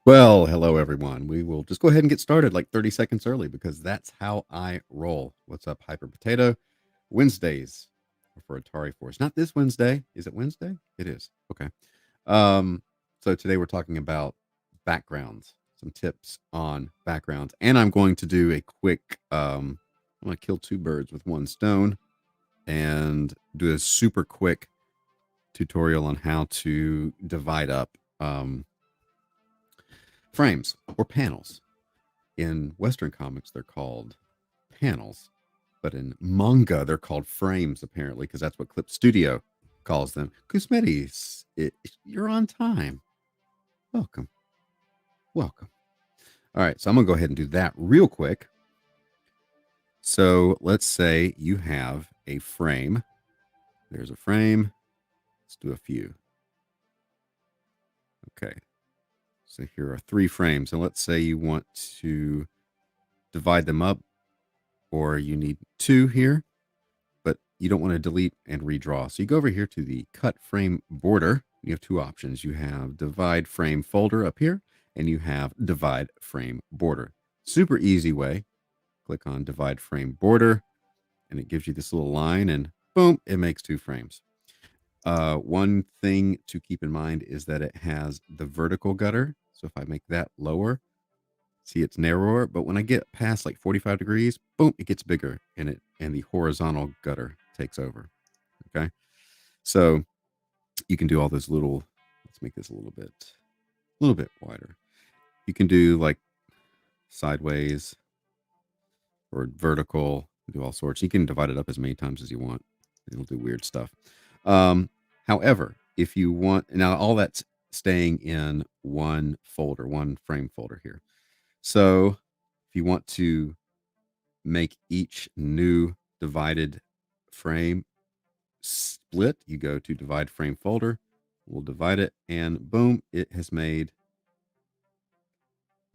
Well, hello everyone. We will just go ahead and get started like 30 seconds early because that's how I roll. What's up, Hyper Potato? Wednesdays for Atari Force. Not this Wednesday. Is it Wednesday? It is. Okay. Um, so today we're talking about backgrounds, some tips on backgrounds, and I'm going to do a quick I'm gonna kill two birds with one stone and do a super quick tutorial on how to divide up frames or panels. In Western comics, they're called panels, but in manga, they're called frames, apparently, because that's what Clip Studio calls them. Kusmetis, you're on time. Welcome. Welcome. All right, so I'm going to go ahead and do that real quick. So let's say you have a frame. There's a frame. Let's do a few. Okay. So here are 3 frames. And let's say you want to divide them up, or you need 2 here, but you don't want to delete and redraw. So you go over here to the cut frame border. You have 2 options. You have divide frame folder up here, and you have divide frame border. Super easy way. Click on divide frame border, and it gives you this little line, and boom, it makes 2 frames. One thing to keep in mind is that it has the vertical gutter. So if I make that lower, see it's narrower, but when I get past like 45 degrees, boom, it gets bigger, and the horizontal gutter takes over. Okay. So you can do all those little, let's make this a little bit wider. You can do like sideways or vertical, do all sorts. You can divide it up as many times as you want. It'll do weird stuff. However, if you want, now all that's staying in one folder, one frame folder here. So if you want to make each new divided frame split, you go to divide frame folder. We'll divide it, and boom, it has made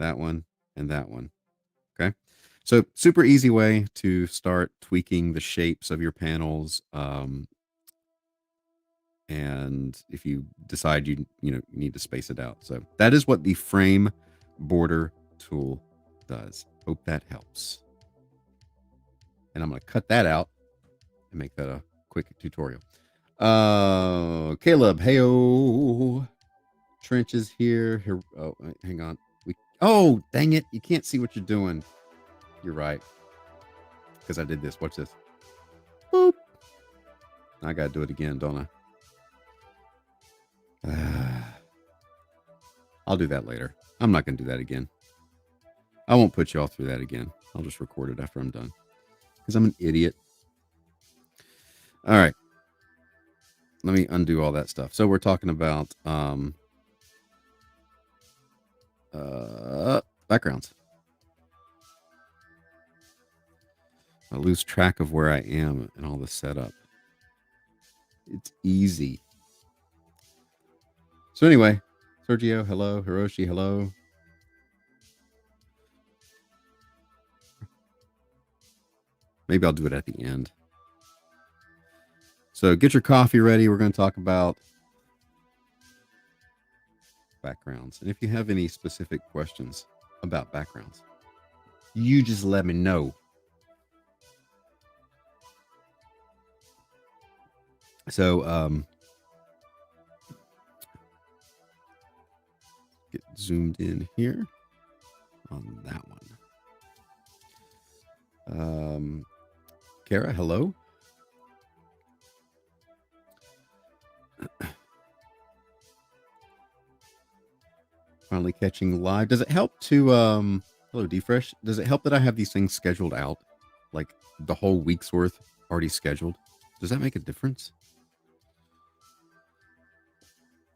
that one and that one. Okay. So super easy way to start tweaking the shapes of your panels. And if you decide you need to space it out. So that is what the frame border tool does. Hope that helps. And I'm going to cut that out and make that a quick tutorial. Caleb, heyo. Trench is here. Oh, hang on. Oh, dang it. You can't see what you're doing. You're right. Because I did this. Watch this. Boop. I got to do it again, don't I? I'll do that later. I'm not going to do that again. I won't put you all through that again. I'll just record it after I'm done. Because I'm an idiot. All right. Let me undo all that stuff. So we're talking about backgrounds. I lose track of where I am and all the setup. It's easy. So anyway, Sergio, hello. Hiroshi, hello. Maybe I'll do it at the end. So get your coffee ready. We're going to talk about backgrounds. And if you have any specific questions about backgrounds, you just let me know. So get zoomed in here on that one. Kara, hello. Finally catching live. Does it help to hello Defresh? Does it help that I have these things scheduled out? Like the whole week's worth already scheduled? Does that make a difference?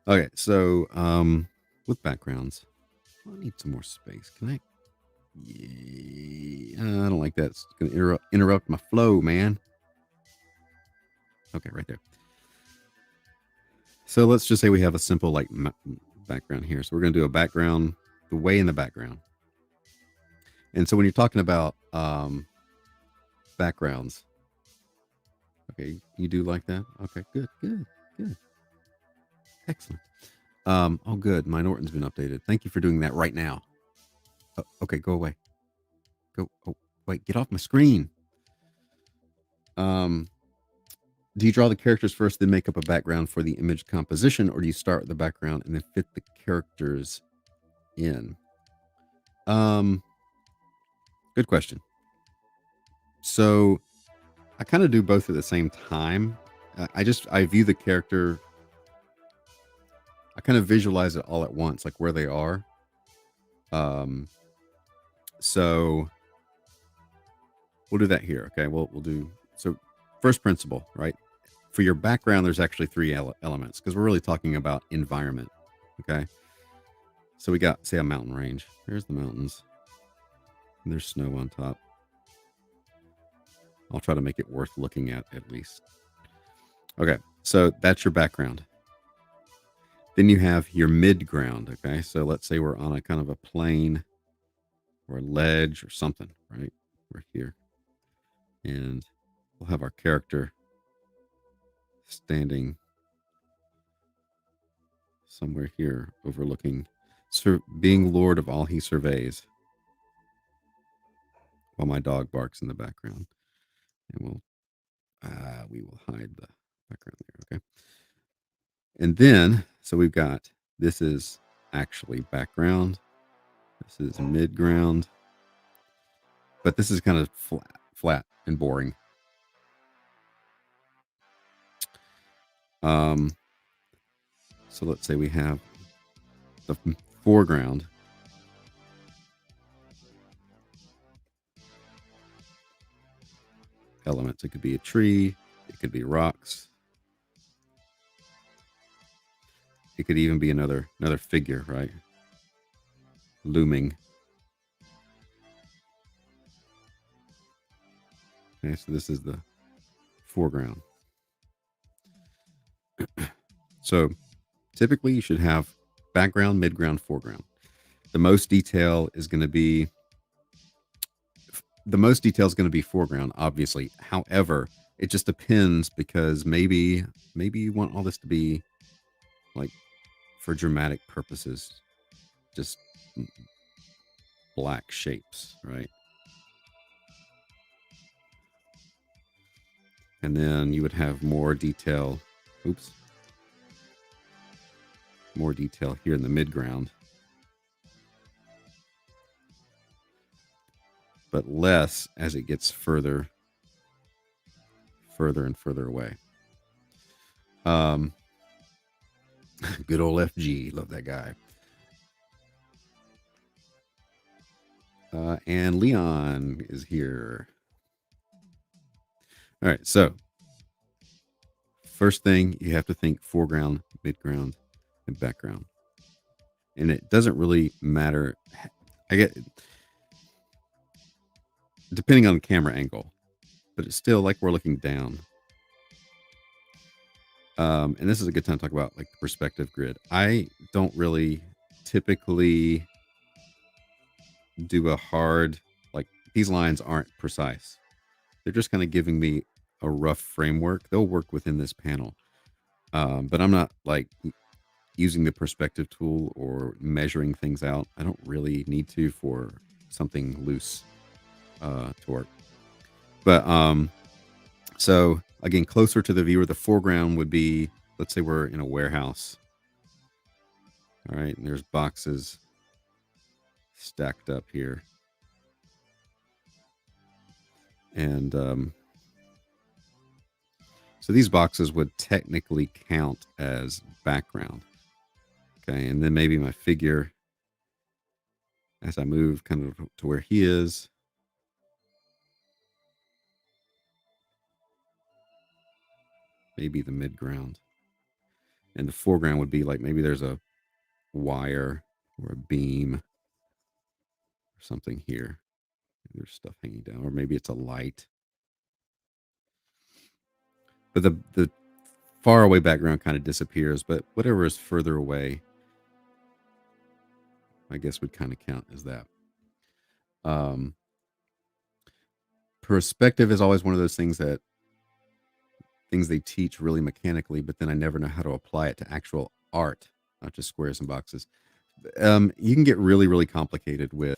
Okay, so with backgrounds, I need some more space. Can I? Yeah, I don't like that. It's gonna interrupt my flow, man. Okay, right there. So let's just say we have a simple like background here. So we're gonna do a background, the way in the background. And so when you're talking about backgrounds, okay, you do like that? Okay, good. Excellent. Oh, good. My Norton's been updated. Thank you for doing that right now. Oh, okay, go away. Go. Oh, wait, get off my screen. Um, do you draw the characters first, then make up a background for the image composition, or do you start with the background and then fit the characters in? Good question. So I kind of do both at the same time. I view the character. I kind of visualize it all at once, like where they are. Um, so we'll do that here. Okay, we'll do so. First principle, right? For your background, there's actually three elements because we're really talking about environment. Okay, so we got, say, a mountain range. There's the mountains. And there's snow on top. I'll try to make it worth looking at least. Okay, so that's your background. Then you have your midground. Okay, so let's say we're on a kind of a plain or a ledge or something, right? We're here. And we'll have our character standing somewhere here overlooking, being lord of all he surveys, while my dog barks in the background. And we will hide the background there. Okay. And then, so we've got, this is actually background. This is midground. But this is kind of flat and boring. So let's say we have the foreground. Elements. It could be a tree. It could be rocks. It could even be another figure, right? Looming. Okay, so this is the foreground. So typically you should have background, midground, foreground. The most detail is going to be foreground, obviously. However, it just depends, because maybe you want all this to be like for dramatic purposes, just black shapes, right? And then you would have more detail. More detail here in the midground, but less as it gets further and further away. Good old FG, love that guy. And Leon is here. All right, so first thing, you have to think foreground, midground, and background. And it doesn't really matter. I get, depending on the camera angle, but it's still like we're looking down. And this is a good time to talk about like the perspective grid. I don't really typically do a hard, like, these lines aren't precise. They're just kind of giving me a rough framework. They'll work within this panel. But I'm not like using the perspective tool or measuring things out. I don't really need to for something loose to work. But so again, closer to the viewer, the foreground would be, let's say we're in a warehouse. All right, and there's boxes stacked up here. And so these boxes would technically count as background. Okay, and then maybe my figure, as I move kind of to where he is, maybe the midground. And the foreground would be like, maybe there's a wire or a beam or something here. There's stuff hanging down, or maybe it's a light. But the far away background kind of disappears, but whatever is further away, I guess, would kind of count as that. Perspective is always one of those things they teach really mechanically, but then I never know how to apply it to actual art. not just squares and boxes. You can get really, really complicated with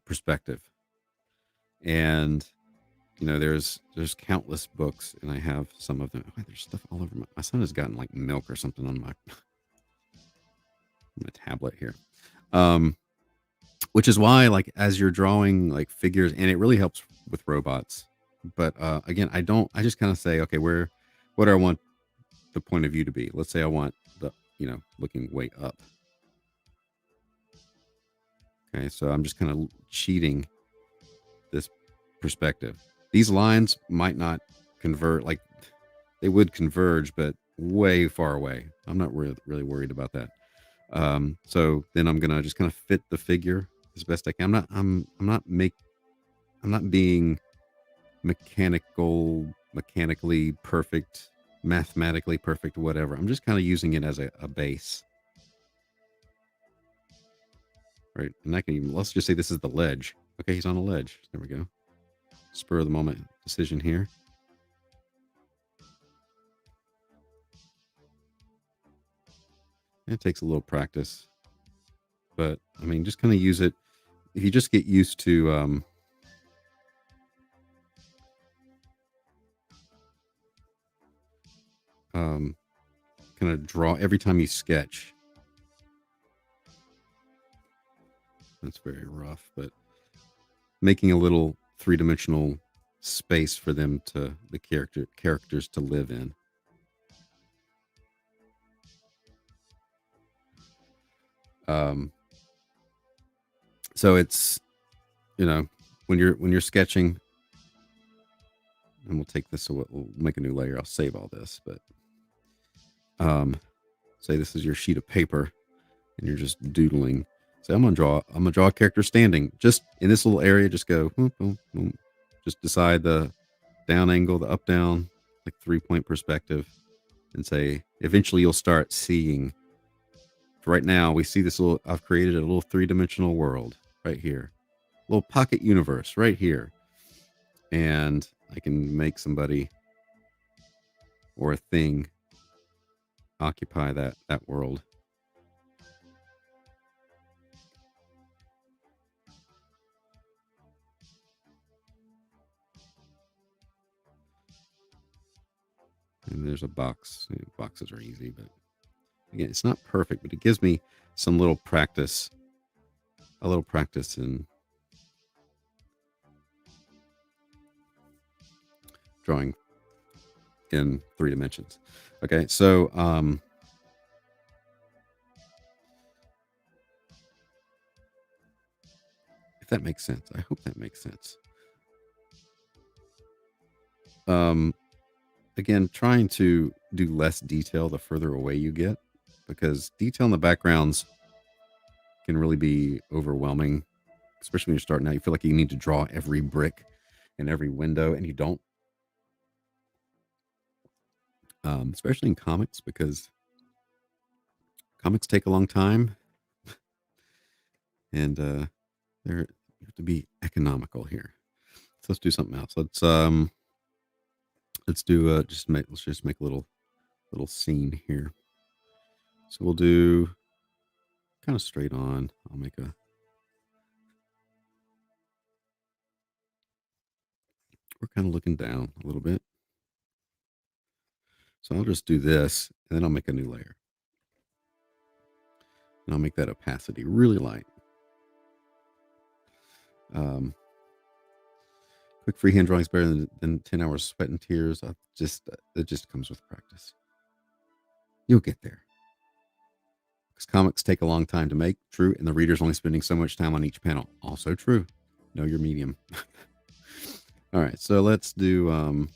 perspective, and there's countless books, and I have some of them. Oh, there's stuff all over my son has gotten like milk or something on my tablet here. Which is why, like, as you're drawing like figures, and it really helps with robots. But again, I just kind of say, okay, what do I want the point of view to be? Let's say I want the, looking way up. Okay, so I'm just kind of cheating this perspective. These lines might not convert, like they would converge, but way far away. I'm not really worried about that. So then I'm gonna just kind of fit the figure as best I can. I'm not being mechanically perfect, mathematically perfect, whatever. I'm just kind of using it as a base. Right. And I can even, let's just say this is the ledge. Okay, he's on a ledge. There we go. Spur of the moment decision here. It takes a little practice, but I mean, just kind of use it. If you just get used to, kind of draw every time you sketch. That's very rough, but making a little three-dimensional space for them the characters to live in. So it's, when you're sketching, and we'll take this, so we'll make a new layer. I'll save all this, but say this is your sheet of paper and you're just doodling. Say I'm gonna draw a character standing just in this little area. Just go boom, boom, boom. Just decide the down angle, the up down, like 3-point perspective, and say eventually you'll start seeing. Right now we see this little, I've created a little 3-dimensional world right here, little pocket universe right here, and I can make somebody or a thing occupy that world. And there's a box. Boxes are easy, but again, it's not perfect, but it gives me some little practice, a little practice in drawing in 3 dimensions. Okay, so if that makes sense, I hope that makes sense. Again, trying to do less detail the further away you get, because detail in the backgrounds can really be overwhelming, especially when you're starting out. You feel like you need to draw every brick and every window, and you don't. Especially in comics, because comics take a long time, and you have to be economical here. So let's do something else. Let's do let's just make a little scene here. So we'll do kind of straight on. I'll make we're kind of looking down a little bit. So I'll just do this, and then I'll make a new layer. And I'll make that opacity really light. Quick freehand drawing is better than 10 hours sweat and tears. It just comes with practice. You'll get there. Because comics take a long time to make, true, and the reader's only spending so much time on each panel. Also true. Know your medium. All right, so let's do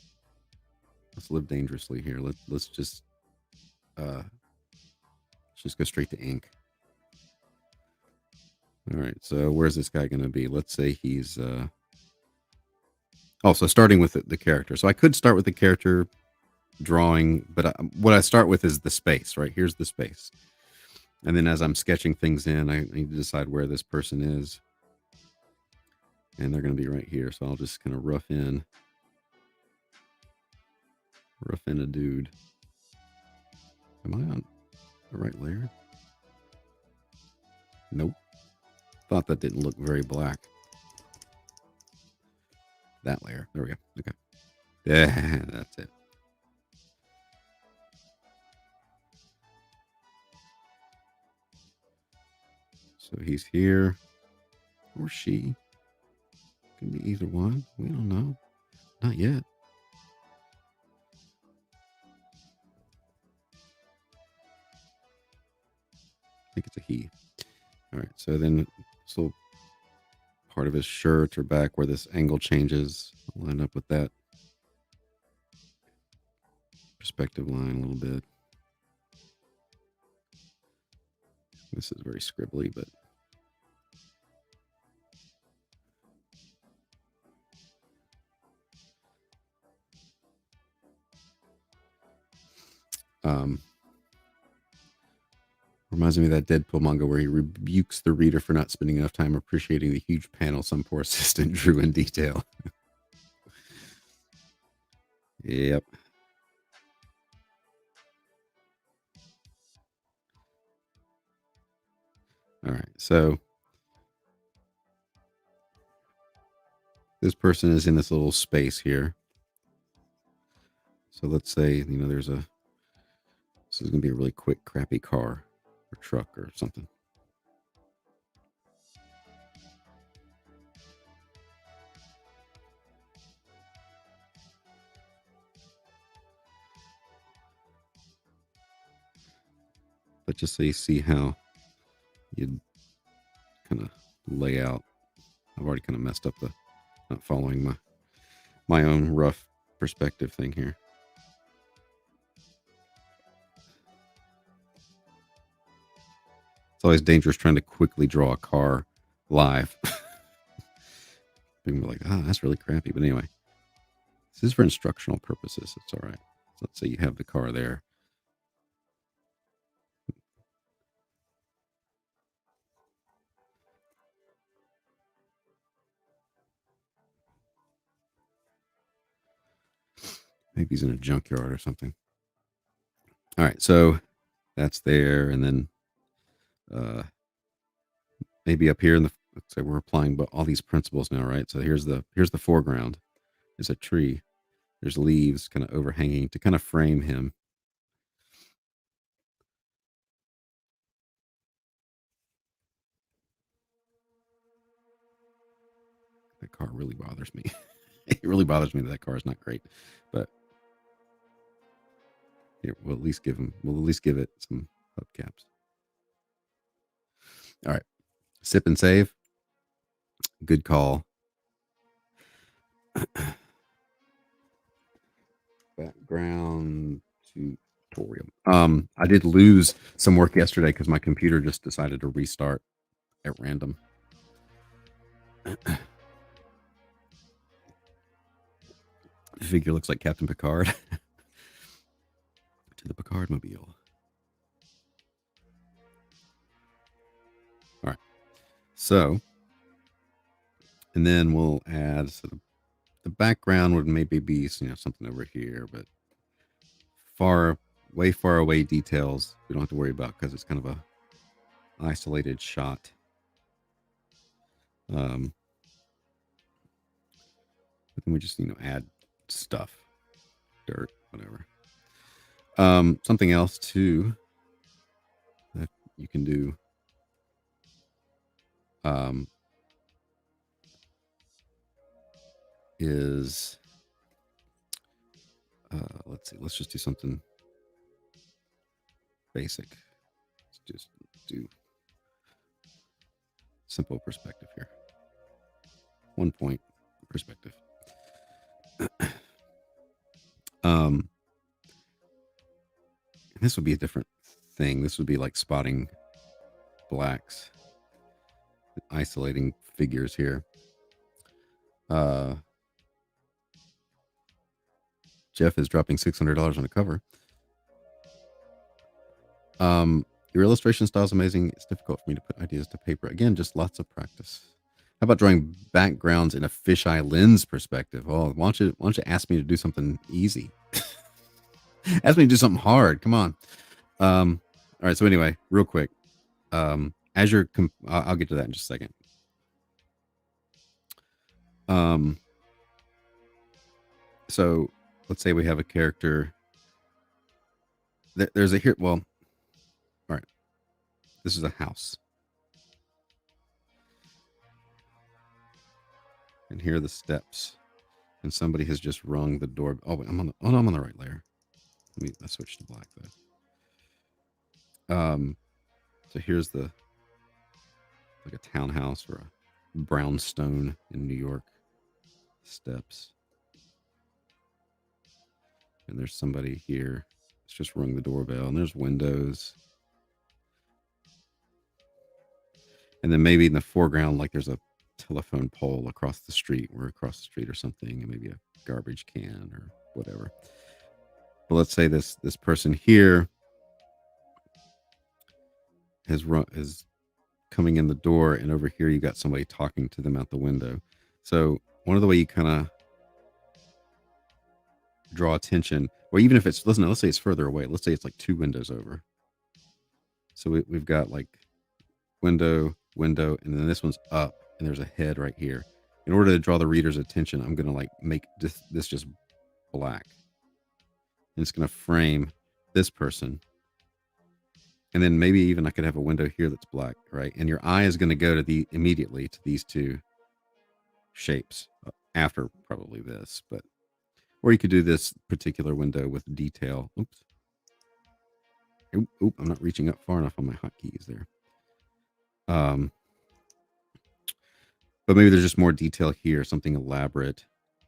let's live dangerously here. Let's just go straight to ink. All right, so where's this guy going to be? Let's say he's so starting with the character. So I could start with the character drawing, but what I start with is the space, right? Here's the space. And then as I'm sketching things in, I need to decide where this person is. And they're going to be right here. So I'll just kind of rough in a dude. Am I on? The right layer? Nope. Thought that didn't look very black. That layer. There we go. Okay. Yeah, that's it. So he's here. Or she. Can be either one. We don't know. Not yet. I think it's a he. All right. So then this little part of his shirt or back where this angle changes, I'll line up with that perspective line a little bit. This is very scribbly, but reminds me of that Deadpool manga where he rebukes the reader for not spending enough time appreciating the huge panel some poor assistant drew in detail. Yep. All right. So this person is in this little space here. So let's say, this is going to be a really quick, crappy car or truck or something. But just so you see how you kind of lay out. I've already kind of messed up the not following my own rough perspective thing here. It's always dangerous trying to quickly draw a car live. People are like, that's really crappy. But anyway, this is for instructional purposes. It's all right. So let's say you have the car there. Maybe he's in a junkyard or something. All right, so that's there, and then maybe up here in the, let's say we're applying all these principles now, right? So here's the foreground. There's a tree. There's leaves kind of overhanging to kind of frame him. That car really bothers me. It really bothers me that car is not great, but here, we'll at least give it some hubcaps. All right, sip and save. Good call. Background tutorial. I did lose some work yesterday because my computer just decided to restart at random. The figure looks like Captain Picard. To the Picard mobile. All right. So, and then we'll add, so the background would maybe be, something over here, but way far away details we don't have to worry about because it's kind of a isolated shot. But then we just, add stuff, dirt, whatever. Something else too that you can do. Is let's see, let's just do something basic. Let's just do simple perspective here. 1 point perspective. And this would be a different thing. This would be like spotting blacks, isolating figures here. Jeff is dropping $600 on a cover. Your illustration style is amazing. It's difficult for me to put ideas to paper. Again, just lots of practice. How about drawing backgrounds in a fisheye lens perspective? Oh, why don't you ask me to do something easy? Ask me to do something hard. Come on. All right. So anyway, real quick, as you're, I'll get to that in just a second. So let's say we have a character. There's a here. Well, all right. This is a house, and here are the steps. And somebody has just rung the door. Oh, wait, I'm on the. Oh, no, I'm on the right layer. Let's switch to black though. So here's the like a townhouse or a brownstone in New York. Steps. And there's somebody here. It's just rung the doorbell, and there's windows. And then maybe in the foreground, like there's a telephone pole across the street or something, and maybe a garbage can or whatever. But let's say this person here is coming in the door, and over here you got somebody talking to them out the window. So one of the way you kind of draw attention, or even if it's let's say it's further away. Let's say it's like 2 windows over. So we've got like window, and then this one's up, and there's a head right here. In order to draw the reader's attention, I'm gonna like make this just black, and it's gonna frame this person. And then maybe even I could have a window here that's black, right? And your eye is going to go to immediately to these 2 shapes after probably this, but or you could do this particular window with detail. Oops. Oop, I'm not reaching up far enough on my hotkeys there. But maybe there's just more detail here, something elaborate.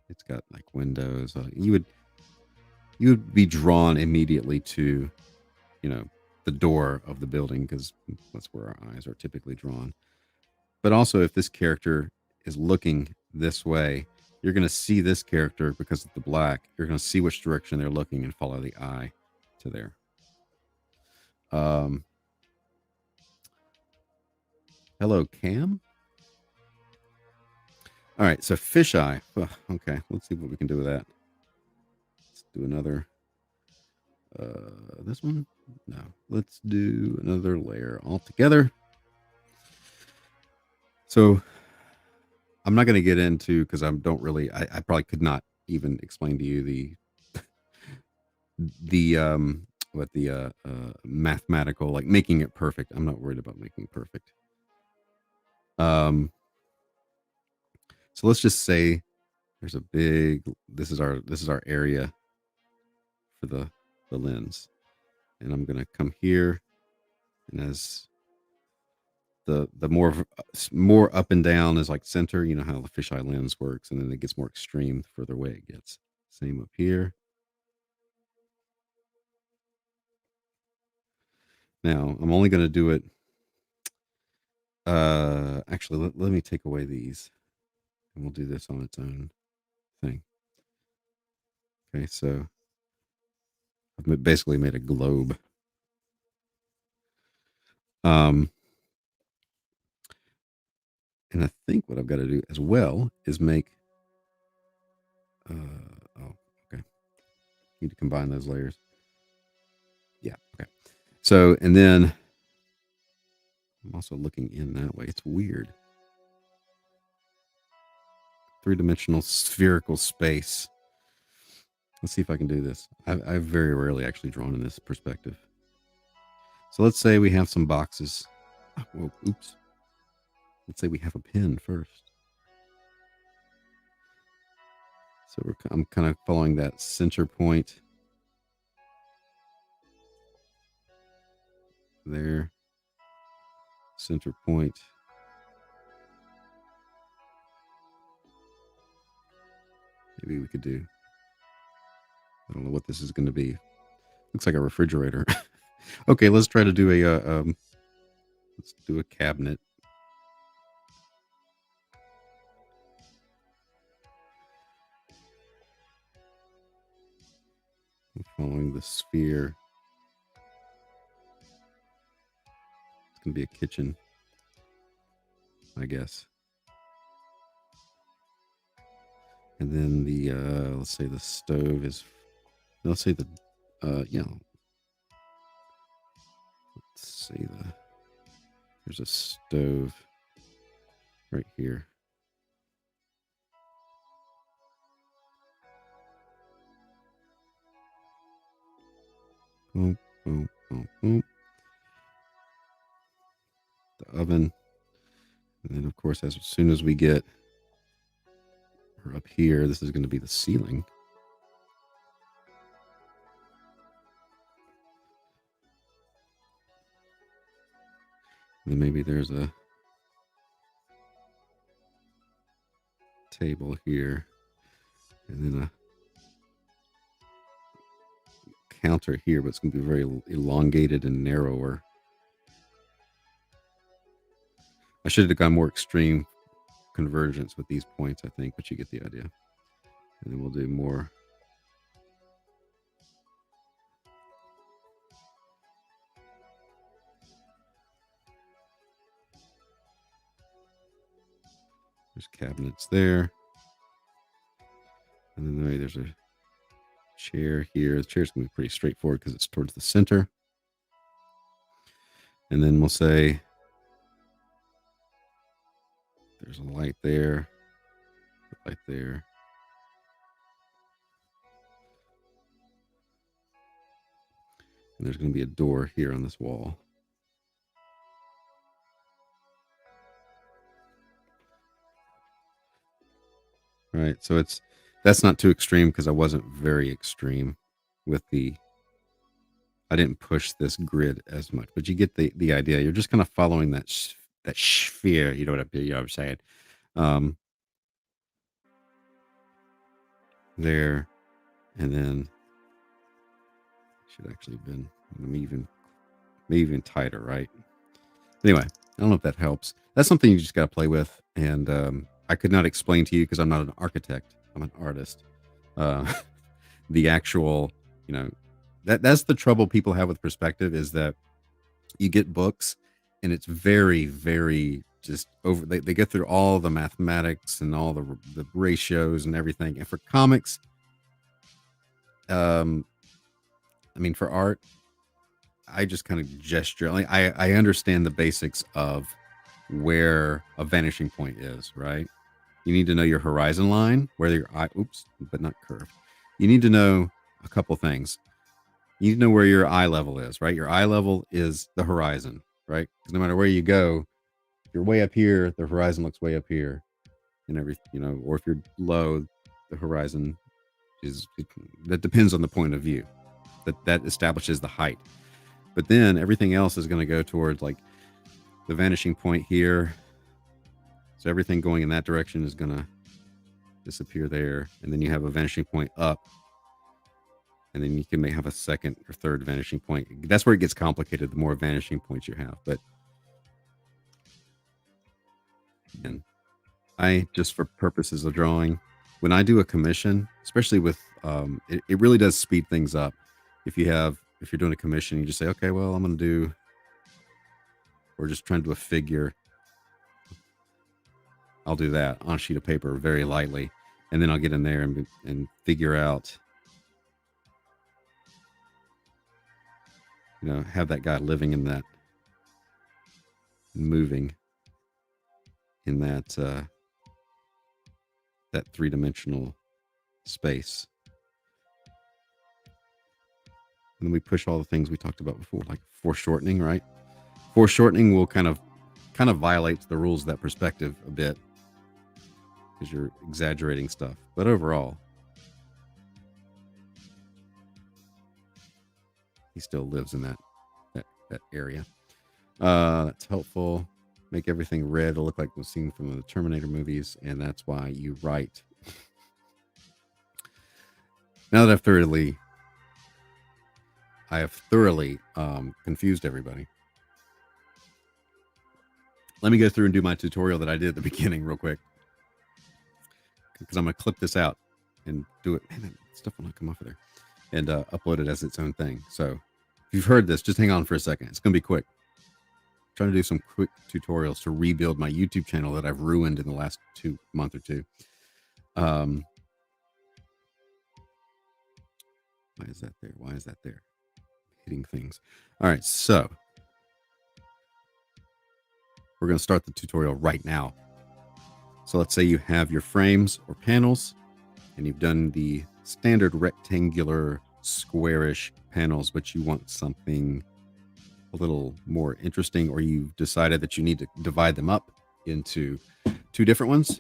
It's got like windows. You would be drawn immediately to, the door of the building, because that's where our eyes are typically drawn. But also, if this character is looking this way, you're going to see this character because of the black. You're going to see which direction they're looking and follow the eye to there. Hello, Cam. All right, so fisheye. Okay, let's see what we can do with that. Let's do another. This one? No. Let's do another layer altogether. So I'm not going to get into, because I don't really, I probably could not even explain to you the mathematical, like making it perfect. I'm not worried about making it perfect. So let's just say there's a big, this is our area for the lens. And I'm going to come here, and as the more up and down is like center, you know how the fisheye lens works, and then it gets more extreme the further away it gets. Same up here. Now I'm only going to do it. Actually, let me take away these, and we'll do this on its own thing. Okay, so I've basically made a globe. And I think what I've got to do as well is make. Okay. Need to combine those layers. Yeah. Okay. So, and then I'm also looking in that way. It's weird. 3-dimensional spherical space. Let's see if I can do this. I've very rarely actually drawn in this perspective. So let's say we have some boxes. Whoa, oops. Let's say we have a pen first. So I'm kind of following that center point there. Center point. Maybe we could do. I don't know what this is going to be. Looks like a refrigerator. Okay, let's try to do let's do a cabinet. I'm following the sphere. It's going to be a kitchen, I guess. And then the let's say the stove is, let's say the yeah, let's see, there's a stove right here. Boom, boom, boom, boom. The oven. And then, of course, as soon as we get her up here, this is going to be the ceiling. And then maybe there's a table here. And then a counter here, but it's going to be very elongated and narrower. I should have gone more extreme convergence with these points, I think, but you get the idea. And then we'll do more. There's cabinets there. And then maybe there's a chair here. The chair's going to be pretty straightforward because it's towards the center. And then we'll say there's a light there, a light there. And there's going to be a door here on this wall. Right, so that's not too extreme because I wasn't very extreme with I didn't push this grid as much, but you get the idea. You're just kind of following that sphere. You know what I'm saying? There, and then should actually have been maybe even tighter, right? Anyway, I don't know if that helps. That's something you just got to play with, and I could not explain to you because I'm not an architect. I'm an artist. The actual, that's the trouble people have with perspective is that you get books and it's very, very just over. They get through all the mathematics and all the ratios and everything. And for comics, I mean, for art, I just kind of gesture. Like I understand the basics of where a vanishing point is, right? You need to know your horizon line, whether your eye, but not curved. You need to know a couple things. You need to know where your eye level is, right? Your eye level is the horizon, right? Because no matter where you go, if you're way up here, the horizon looks way up here, and or if you're low, the horizon that depends on the point of view. That establishes the height. But then everything else is going to go towards like the vanishing point here. So everything going in that direction is going to disappear there. And then you have a vanishing point up. And then you can have a second or third vanishing point. That's where it gets complicated, the more vanishing points you have. But again, I just for purposes of drawing, when I do a commission, especially with, it really does speed things up. If you're doing a commission, you just say, okay, well, I'm going to do, or just trying to do a figure. I'll do that on a sheet of paper very lightly. And then I'll get in there and figure out, have that guy living in that, moving in that, that three-dimensional space. And then we push all the things we talked about before, like foreshortening, right? Foreshortening will kind of violates the rules of that perspective a bit because you're exaggerating stuff. But overall, he still lives in that area. That's helpful. Make everything red. It'll look like was seen from the Terminator movies, and that's why you write. Now that I have thoroughly confused everybody. Let me go through and do my tutorial that I did at the beginning real quick, because I'm going to clip this out and do it. Man, that stuff will not come off of there. And upload it as its own thing. So if you've heard this, just hang on for a second. It's going to be quick. I'm trying to do some quick tutorials to rebuild my YouTube channel that I've ruined in the last month or two. Why is that there? Hitting things. All right, so we're going to start the tutorial right now. So let's say you have your frames or panels, and you've done the standard rectangular squarish panels, but you want something a little more interesting, or you've decided that you need to divide them up into two different ones.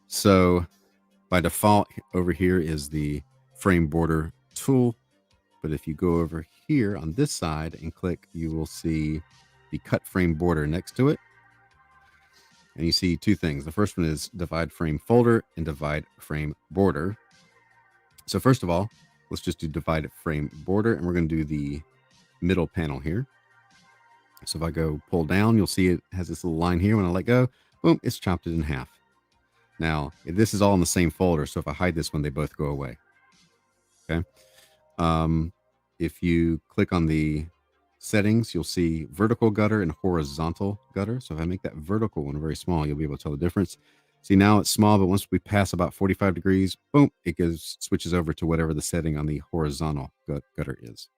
So by default over here is the frame border tool. But if you go over here on this side and click, you will see the cut frame border next to it. And you see two things. The first one is divide frame folder and divide frame border. So first of all, let's just do divide frame border, and we're going to do the middle panel here. So if I go pull down, you'll see it has this little line here. When I let go, boom, it's chopped it in half. Now, this is all in the same folder, so if I hide this one, they both go away. Okay. If you click on the settings, you'll see vertical gutter and horizontal gutter. So if I make that vertical one very small, you'll be able to tell the difference. See, now it's small, but once we pass about 45 degrees, boom, it switches over to whatever the setting on the horizontal gutter is.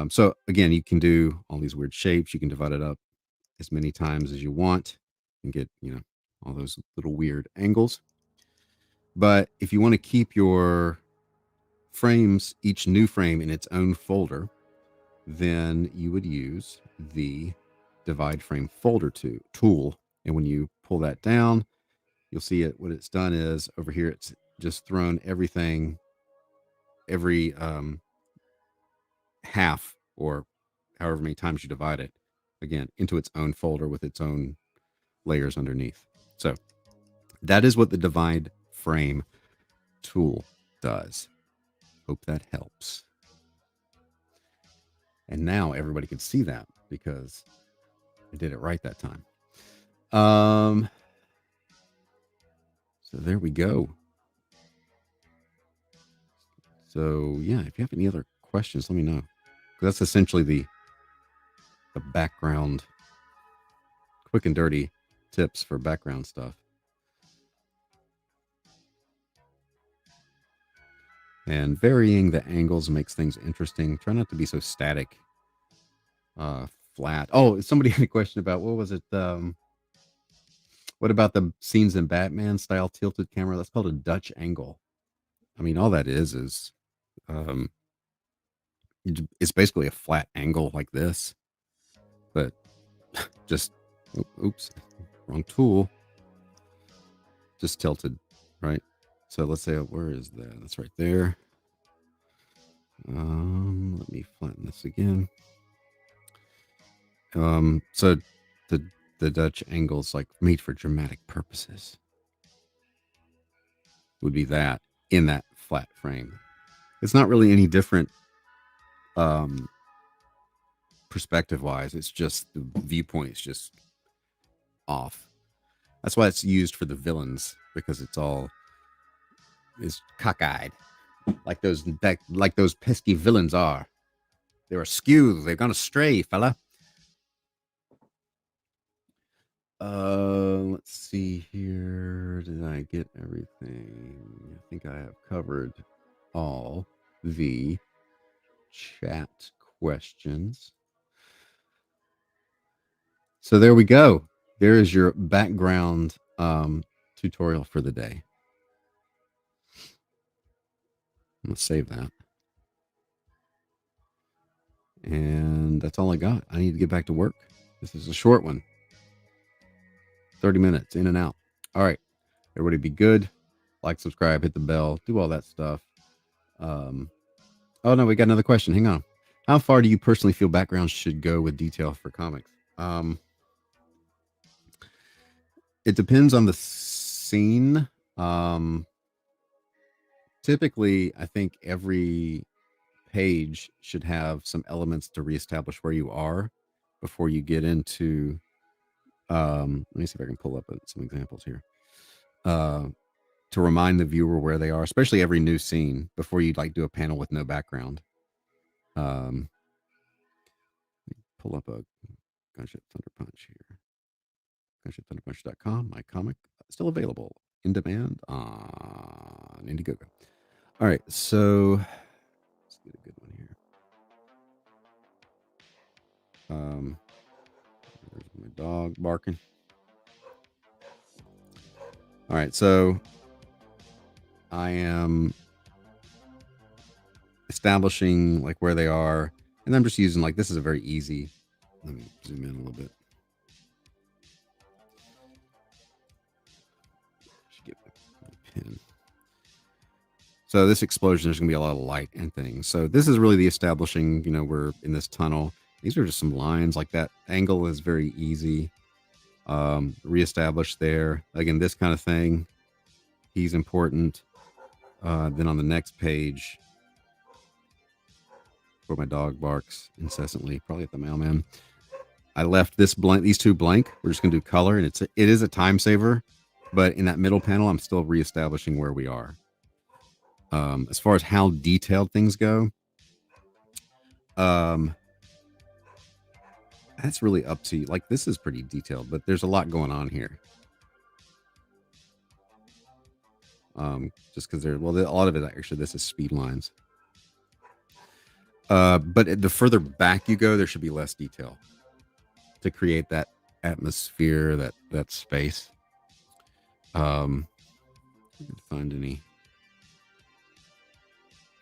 So again, you can do all these weird shapes. You can divide it up as many times as you want and get, all those little weird angles. But if you want to keep your frames, each new frame in its own folder, then you would use the divide frame folder tool. And when you pull that down, you'll see it. What it's done is over here, it's just thrown everything, every half or however many times you divide it, again, into its own folder with its own layers underneath. So that is what the divide frame tool does. Hope that helps. And now everybody can see that because I did it right that time. So there we go. So yeah, if you have any other questions, let me know. That's essentially the background, quick and dirty tips for background stuff. And varying the angles makes things interesting. Try not to be so static, flat. Oh, somebody had a question about, what was it? What about the scenes in Batman style tilted camera? That's called a Dutch angle. I mean, all that is it's basically a flat angle like this, but just, oops, wrong tool. Just tilted, right? So let's say, where is that? That's right there. Let me flatten this again. So the Dutch angles, like made for dramatic purposes, would be that in that flat frame. It's not really any different perspective wise. It's just the viewpoint is just off. That's why it's used for the villains, because it's cockeyed, like those pesky villains are. They're askew. They've gone astray, fella. Let's see here. Did I get everything? I think I have covered all the chat questions. So there we go. There is your background tutorial for the day. I'm going to save that. And that's all I got. I need to get back to work. This is a short one. 30 minutes in and out. All right. Everybody be good. Like, subscribe, hit the bell, do all that stuff. Oh, no, we got another question. Hang on. How far do you personally feel backgrounds should go with detail for comics? It depends on the scene. Typically, I think every page should have some elements to reestablish where you are before you get into let me see if I can pull up some examples here, to remind the viewer where they are, especially every new scene, before you like do a panel with no background. Pull up a Gunship Thunder Punch here. GunshipThunderPunch.com, my comic, still available in demand on Indiegogo. All right, so let's get a good one here. There's my dog barking. All right, so I am establishing like where they are, and I'm just using like, this is a very easy. Let me zoom in a little bit. Should get my pen. So this explosion, there's gonna be a lot of light and things. So this is really the establishing, we're in this tunnel. These are just some lines. Like that angle is very easy. Reestablish there. Again, this kind of thing. He's important. Then on the next page, where my dog barks incessantly, probably at the mailman, I left this blank, these two blank. We're just gonna do color, and it is a time saver, but in that middle panel, I'm still reestablishing where we are. As far as how detailed things go, that's really up to you. Like, this is pretty detailed, but there's a lot going on here. Just because a lot of it actually, this is speed lines. But the further back you go, there should be less detail to create that atmosphere, that space. Find any.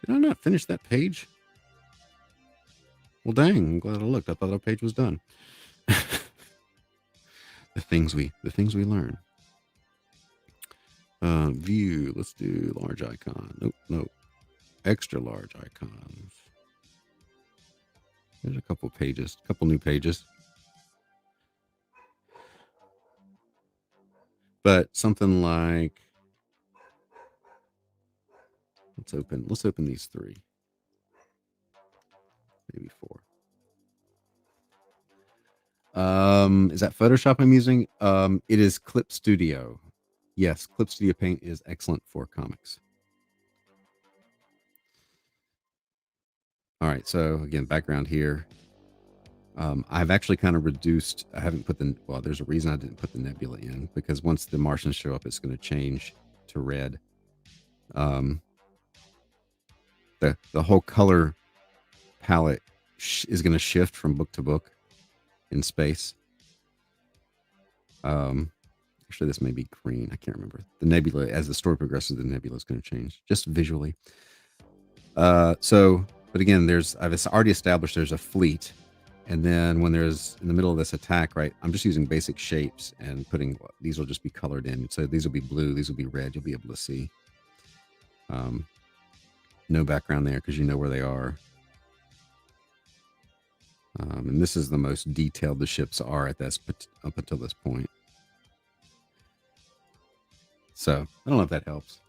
Did I not finish that page? Well, dang! I'm glad I looked. I thought our page was done. the things we learn. View. Let's do large icon. Nope. Extra large icons. There's a couple pages. A couple new pages. But something like, let's open these 3. Maybe 4. Is that Photoshop I'm using? It is Clip Studio. Yes, Clip Studio Paint is excellent for comics. All right, so again, background here. I've actually kind of reduced. I haven't put there's a reason I didn't put the nebula in, because once the Martians show up, it's going to change to red. The whole color palette is going to shift from book to book in space. Actually, this may be green. I can't remember. The nebula, as the story progresses, the nebula is going to change just visually. But again, I've already established there's a fleet. And then when there's in the middle of this attack, right, I'm just using basic shapes and these will just be colored in. So these will be blue, these will be red. You'll be able to see. No background there because you know where they are. And this is the most detailed the ships are up until this point. So I don't know if that helps.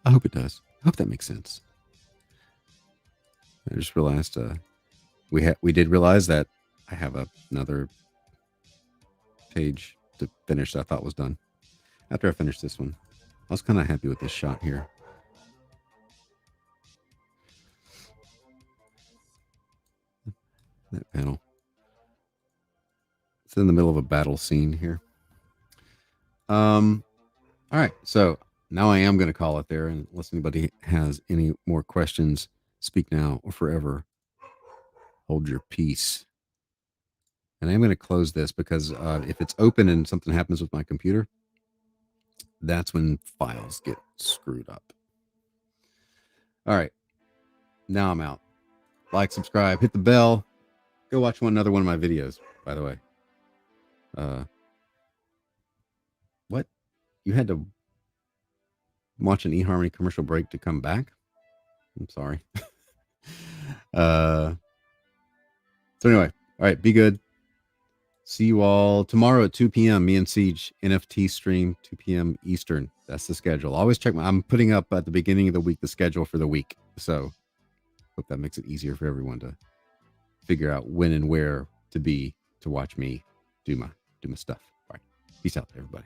I hope it does. I hope that makes sense. I just realized we did realize that I have another page to finish that I thought was done. After I finished this one, I was kind of happy with this shot here. That panel. It's in the middle of a battle scene here. All right, so now I am going to call it there, and unless anybody has any more questions, speak now or forever hold your peace. And I'm going to close this because if it's open and something happens with my computer, that's when files get screwed up. All right, now I'm out. Like, subscribe, hit the bell. Go watch another one of my videos, by the way. What? You had to watch an eHarmony commercial break to come back? I'm sorry. So anyway, all right, be good. See you all tomorrow at 2 p.m. Me and Siege NFT stream, 2 p.m. Eastern. That's the schedule. Always check I'm putting up at the beginning of the week the schedule for the week. So hope that makes it easier for everyone to figure out when and where to watch me do my stuff. All right. Peace out, everybody.